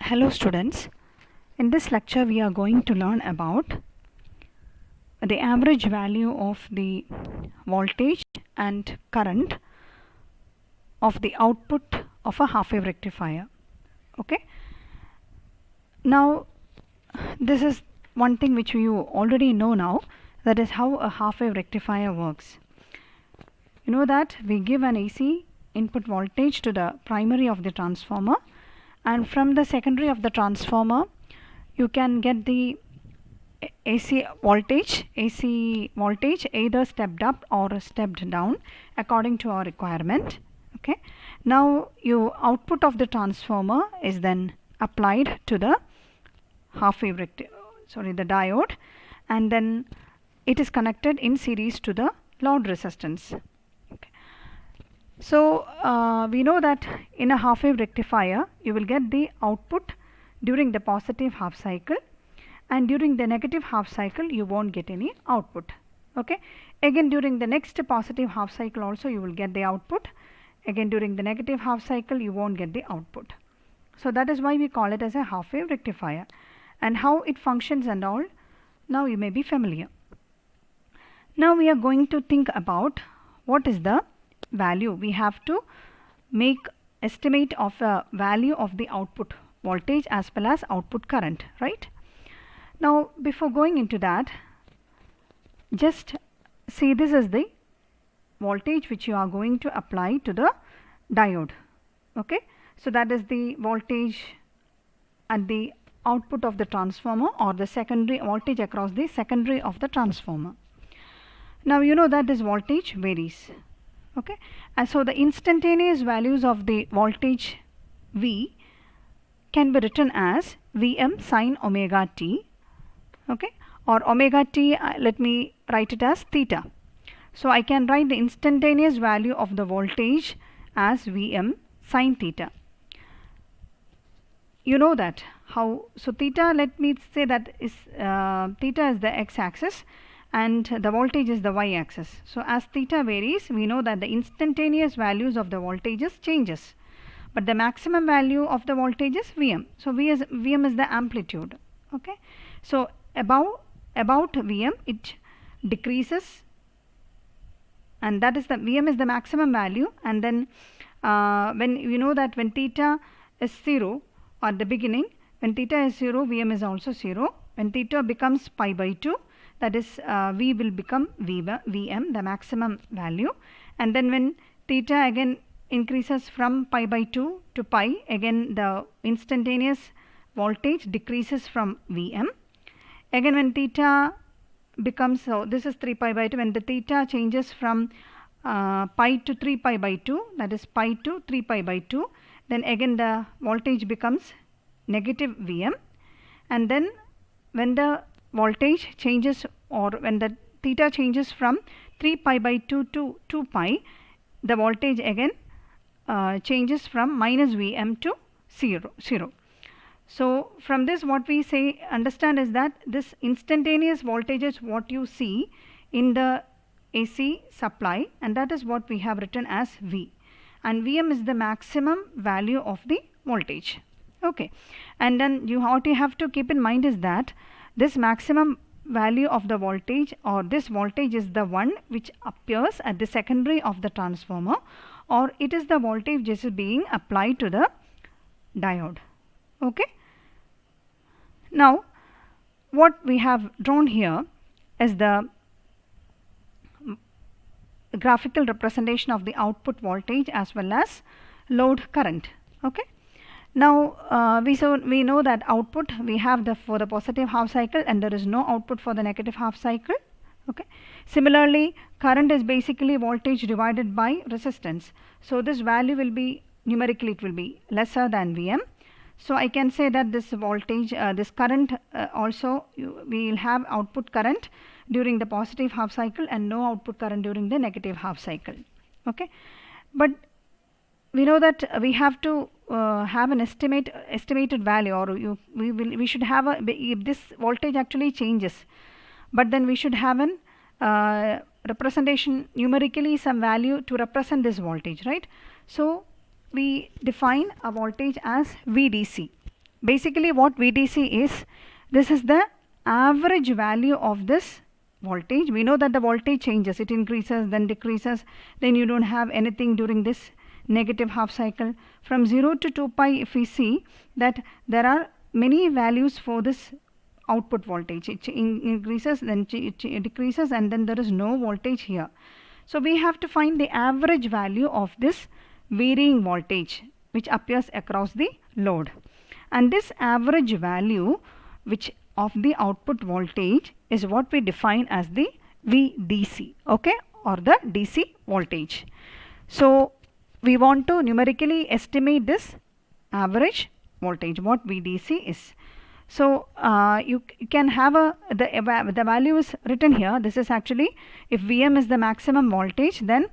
Hello students, in this lecture we are going to learn about the average value of the voltage and current of the output of a half-wave rectifier. Okay. Now this is one thing which you already know now, that is how a half-wave rectifier works. You know that we give an AC input voltage to the primary of the transformer, and from the secondary of the transformer you can get the AC voltage either stepped up or stepped down according to our requirement. Okay. Now your output of the transformer is then applied to the the diode, and then it is connected in series to the load resistance. Okay. So we know that in a half-wave rectifier you will get the output during the positive half cycle, and during the negative half cycle you won't get any output. Okay. Again during the next positive half cycle also you will get the output. Again during the negative half cycle you won't get the output. So that is why we call it as a half-wave rectifier, and how it functions and all now you may be familiar. Now we are going to think about what is the value. We have to make estimate of a value of the output voltage as well as output current, right? Now before going into that, just see, this is the voltage which you are going to apply to the diode. Okay. So that is the voltage at the output of the transformer, or the secondary voltage across the secondary of the transformer. Now you know that this voltage varies. Okay. And so the instantaneous values of the voltage V can be written as Vm sin omega t. Okay, or omega t, let me write it as theta. So I can write the instantaneous value of the voltage as Vm sin theta. You know that how, so theta, let me say that is theta is the x-axis and the voltage is the y-axis. So as theta varies, we know that the instantaneous values of the voltages changes, but the maximum value of the voltage is Vm. So Vm is the amplitude. Okay. So about Vm it decreases, and that is the Vm is the maximum value, and then when you know that when theta is 0 at the beginning, when theta is 0 Vm is also 0. When theta becomes pi by 2, that is V will become Vm, the maximum value, and then when theta again increases from pi by 2 to pi, again the instantaneous voltage decreases from Vm. Again when theta becomes, so this is 3 pi by 2, when the theta changes from pi to 3 pi by 2, that is pi to 3 pi by 2, then again the voltage becomes negative Vm, and then when the voltage changes, or when the theta changes from 3 pi by 2 to 2 pi, the voltage again changes from minus Vm to 0. So from this what we say understand is that this instantaneous voltage is what you see in the AC supply, and that is what we have written as V, and Vm is the maximum value of the voltage. Okay. And then what you have to keep in mind is that this maximum value of the voltage, or this voltage, is the one which appears at the secondary of the transformer, or it is the voltage which is being applied to the diode. Okay. Now what we have drawn here is the graphical representation of the output voltage as well as load current. Okay. Now we know that output we have for the positive half cycle, and there is no output for the negative half cycle. Okay. Similarly, current is basically voltage divided by resistance. So this value will be numerically, it will be lesser than Vm. So I can say that this voltage, this current also we will have output current during the positive half cycle and no output current during the negative half cycle. Okay. But we know that we have to have an estimated value, or we should have a, if this voltage actually changes, but then we should have an representation numerically, some value to represent this voltage, right? So we define a voltage as VDC. basically what VDC is, this is the average value of this voltage. We know that the voltage changes, it increases then decreases, then you don't have anything during this negative half cycle. From 0 to 2 pi, if we see that there are many values for this output voltage, it increases then it decreases, and then there is no voltage here. So we have to find the average value of this varying voltage which appears across the load, and this average value which of the output voltage is what we define as the VDC, okay, or the DC voltage. So we want to numerically estimate this average voltage, what VDC is. So you can have the value is written here. This is actually, if Vm is the maximum voltage, then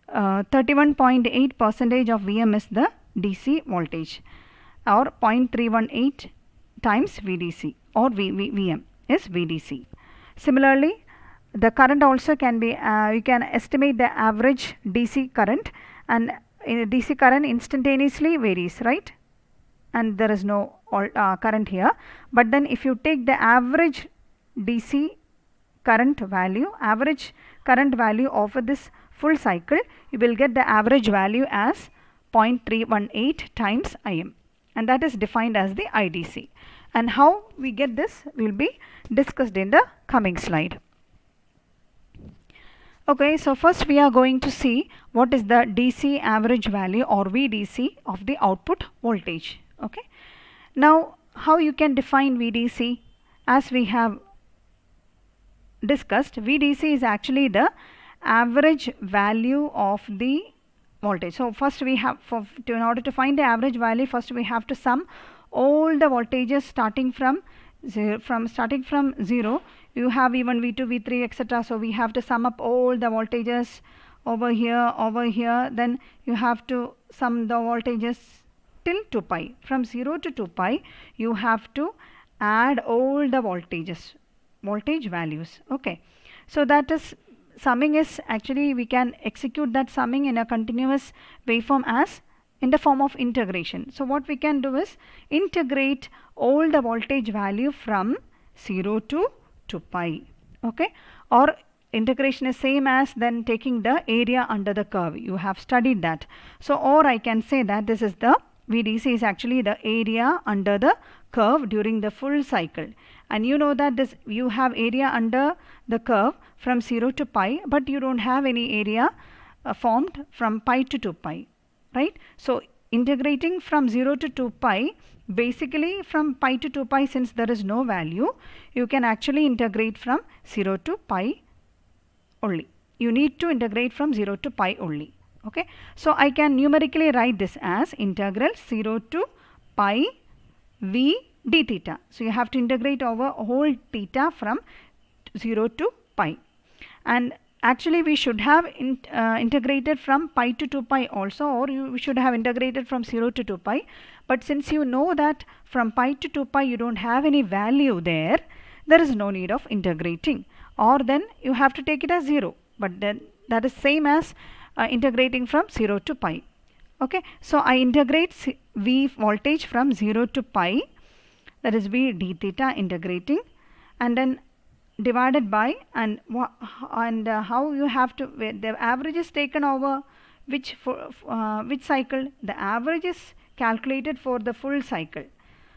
31.8% of Vm is the DC voltage, or 0.318 times VDC, or Vm is VDC. Similarly, the current also can be, you can estimate the average DC current, and DC current instantaneously varies, right? And there is no current here, but then if you take the average DC current value, average current value of this full cycle, you will get the average value as 0.318 times Im, and that is defined as the IDC. And how we get this will be discussed in the coming slide. Okay, so first we are going to see what is the DC average value, or VDC, of the output voltage. Okay, now how you can define VDC? As we have discussed, VDC is actually the average value of the voltage. So first we have, in order to find the average value, first we have to sum all the voltages starting from 0. You have even V2, V3, etc. So we have to sum up all the voltages over here, then you have to sum the voltages till 2 pi. From 0 to 2 pi, you have to add all the voltage values. Okay, so that is, summing is actually, we can execute that summing in a continuous waveform as in the form of integration. So what we can do is integrate all the voltage value from 0 to 2 pi. Okay, or integration is same as then taking the area under the curve. You have studied that. So, or I can say that this is the VDC is actually the area under the curve during the full cycle, and you know that this, you have area under the curve from 0 to pi, but you don't have any area formed from pi to 2 pi, right? So integrating from 0 to 2 pi, basically from pi to 2 pi, since there is no value, you can actually integrate from 0 to pi only. You need to integrate from 0 to pi only. Okay, so I can numerically write this as integral 0 to pi v d theta. So you have to integrate over whole theta from 0 to pi, and actually we should have integrated from pi to 2 pi also, or we should have integrated from 0 to 2 pi, but since you know that from pi to 2 pi you don't have any value there is no need of integrating, or then you have to take it as 0, but then that is same as integrating from 0 to pi. Okay, so I integrate V voltage from 0 to pi, that is V d theta integrating, and then divided by, and how you have to, the average is taken over which cycle? The average is calculated for the full cycle.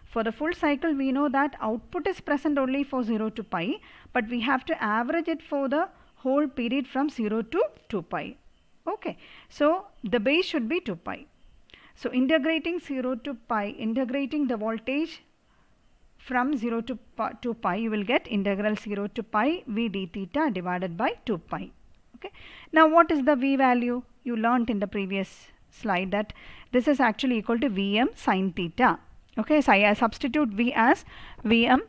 For the full cycle, we know that output is present only for 0 to pi, but we have to average it for the whole period from 0 to 2 pi. Okay, so the base should be 2 pi. So integrating 0 to pi, integrating the voltage from 0 to 2 pi, you will get integral 0 to pi V d theta divided by 2 pi. Okay, now what is the V value? You learnt in the previous slide that this is actually equal to Vm sin theta. Okay, so I substitute V as Vm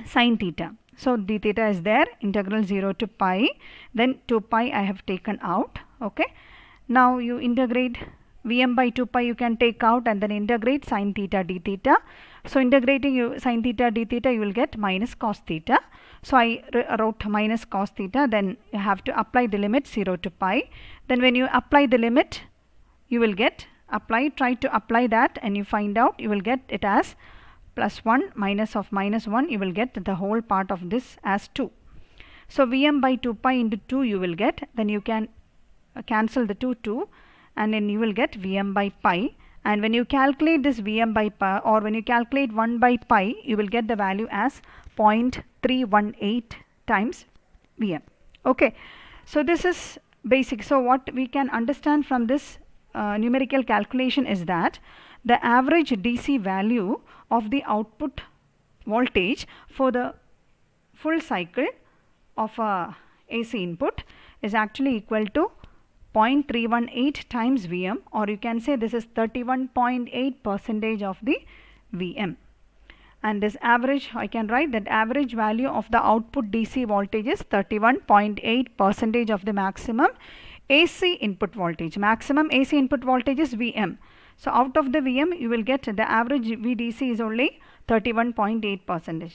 sin theta. So d theta is there, integral 0 to pi, then 2 pi I have taken out. Okay, now you integrate Vm by 2 pi, you can take out, and then integrate sin theta d theta. So integrating sin theta d theta, you will get minus cos theta. So I wrote minus cos theta, then you have to apply the limit 0 to pi. Then when you apply the limit, you will get try to apply that, and you find out, you will get it as plus 1 minus of minus 1, you will get the whole part of this as 2. So Vm by 2 pi into 2 you will get, then you can cancel the 2, and then you will get Vm by pi. And when you calculate this Vm by pi, or when you calculate 1 by pi, you will get the value as 0.318 times Vm. Okay, so this is basic. So what we can understand from this numerical calculation is that the average DC value of the output voltage for the full cycle of a AC input is actually equal to 0.318 times Vm, or you can say this is 31.8% of the Vm. And this average, I can write that average value of the output DC voltage is 31.8% of the maximum AC input voltage. Maximum AC input voltage is Vm. So out of the Vm you will get the average VDC is only 31.8%.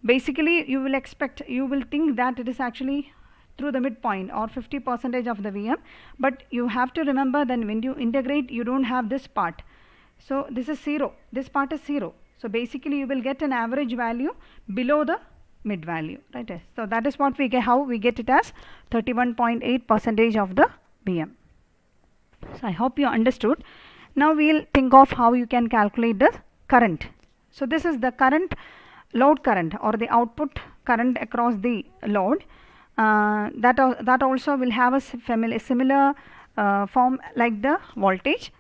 Basically you will think that it is actually through the midpoint or 50% of the Vm, but you have to remember that when you integrate you don't have this part. So this is 0, this part is 0. So basically you will get an average value below the mid value, right? So that is what we get, how we get it as 31.8% of the Vm. So I hope you understood. Now we will think of how you can calculate the current. So this is the current, load current, or the output current across the load. That also will have a similar form like the voltage.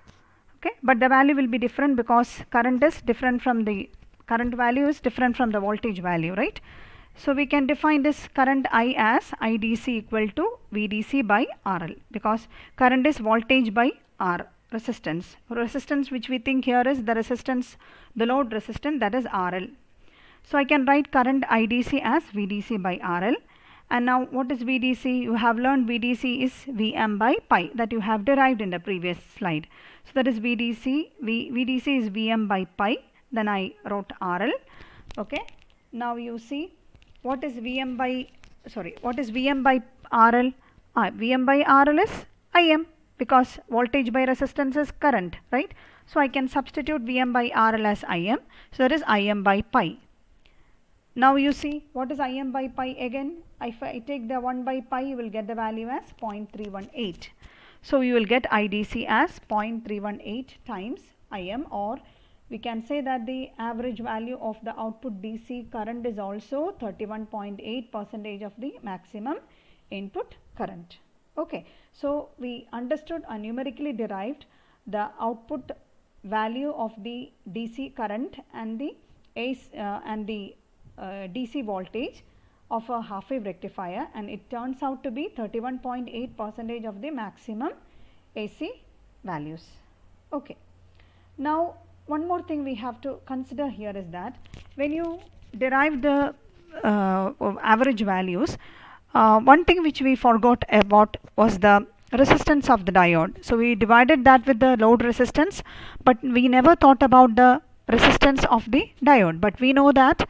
Okay, but the value will be different because current is different from the current value is different from the voltage value, right? So we can define this current I as IDC equal to VDC by RL, because current is voltage by R, resistance which we think here is the resistance, the load resistance, that is RL. So I can write current IDC as VDC by RL. And now what is VDC? You have learned VDC is Vm by pi, that you have derived in the previous slide. So that is VDC. VDC is Vm by pi. Then I wrote RL. Okay. Now you see what is Vm by RL? Vm by RL is Im, because voltage by resistance is current, right? So I can substitute Vm by RL as Im. So that is Im by pi. Now you see what is Im by pi again. If I take the 1 by pi, you will get the value as 0.318. So you will get IDC as 0.318 times Im, or we can say that the average value of the output DC current is also 31.8% of the maximum input current. Okay, so we understood or numerically derived the output value of the DC current and the DC voltage of a half-wave rectifier, and it turns out to be 31.8% of the maximum AC values. Okay. Now one more thing we have to consider here is that when you derive the average values, one thing which we forgot about was the resistance of the diode. So we divided that with the load resistance, but we never thought about the resistance of the diode. But we know that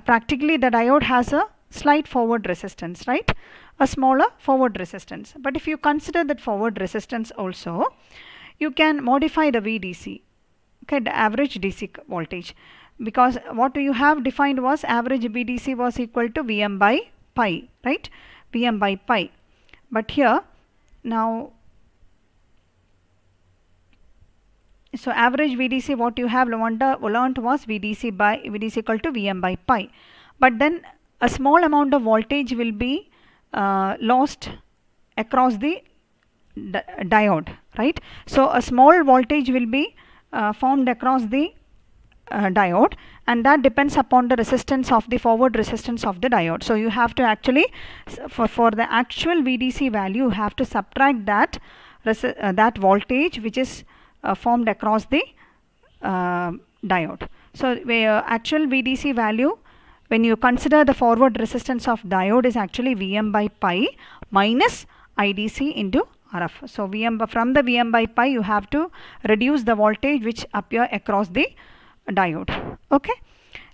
practically the diode has a slight forward resistance, right? A smaller forward resistance. But if you consider that forward resistance also, you can modify the VDC, okay, the average DC voltage, because what you have defined was average VDC was equal to Vm by pi, right? Vm by pi. But here now, so average VDC what you have learnt was VDC equal to Vm by pi. But then a small amount of voltage will be lost across the diode, right? So a small voltage will be formed across the diode, and that depends upon the resistance of the forward resistance of the diode. So you have to actually, for the actual VDC value, you have to subtract that that voltage which is formed across the diode. So actual VDC value, when you consider the forward resistance of diode, is actually Vm by pi minus IDC into RF. So from the Vm by pi you have to reduce the voltage which appear across the diode. Okay.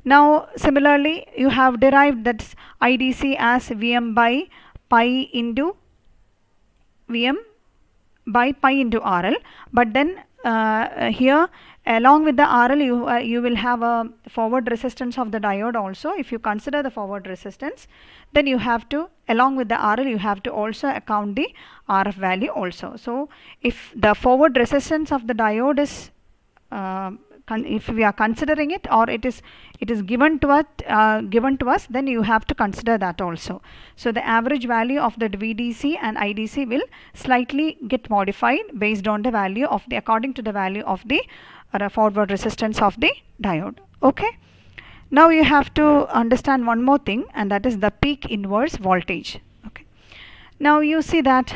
Now similarly you have derived that IDC as Vm by pi into RL, but then here along with the RL you will have a forward resistance of the diode also. If you consider the forward resistance, then you have to, along with the RL, you have to also account the RF value also. So if the forward resistance of the diode is if we are considering it, or it is given to us, then you have to consider that also. So the average value of the VDC and IDC will slightly get modified based on the value of the, according to the value of the forward resistance of the diode. Okay. Now you have to understand one more thing, and that is the peak inverse voltage. Okay. Now you see that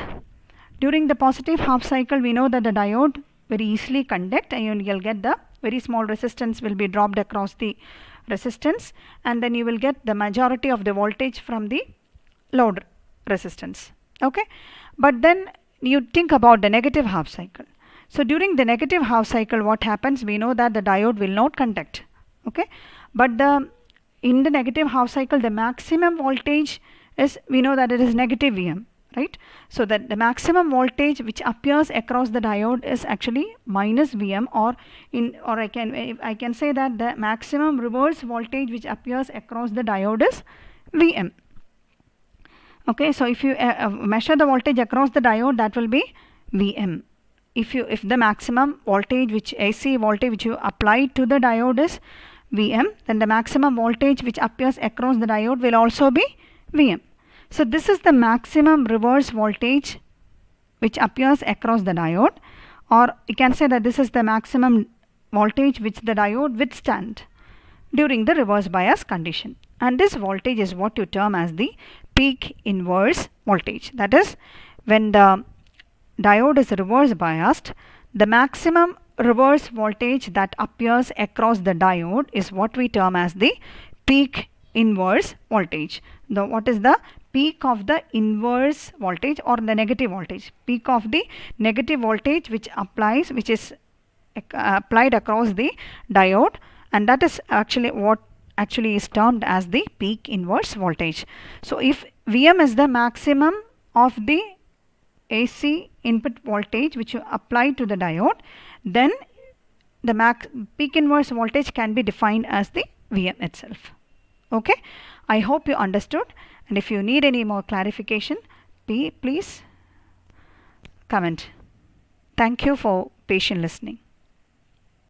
during the positive half cycle, we know that the diode very easily conduct, and you'll get the very small resistance will be dropped across the resistance, and then you will get the majority of the voltage from the load resistance. Okay. But then you think about the negative half cycle. So during the negative half cycle, what happens? We know that the diode will not conduct. Okay. But in the negative half cycle, the maximum voltage is, we know that it is negative Vm, right? So that the maximum voltage which appears across the diode is actually minus Vm, or I can say that the maximum reverse voltage which appears across the diode is Vm. Okay, so if you measure the voltage across the diode, that will be Vm. If the maximum voltage which AC voltage which you apply to the diode is Vm, then the maximum voltage which appears across the diode will also be Vm. So this is the maximum reverse voltage which appears across the diode, or you can say that this is the maximum voltage which the diode withstand during the reverse bias condition. And this voltage is what you term as the peak inverse voltage. That is, when the diode is reverse biased, the maximum reverse voltage that appears across the diode is what we term as the peak inverse voltage. What is the peak of the inverse voltage or the negative voltage? Peak of the negative voltage which is applied across the diode, and that is actually what is termed as the peak inverse voltage. So if Vm is the maximum of the AC input voltage which you apply to the diode, then the peak inverse voltage can be defined as the Vm itself. Okay, I hope you understood, and if you need any more clarification, please comment. Thank you for patient listening.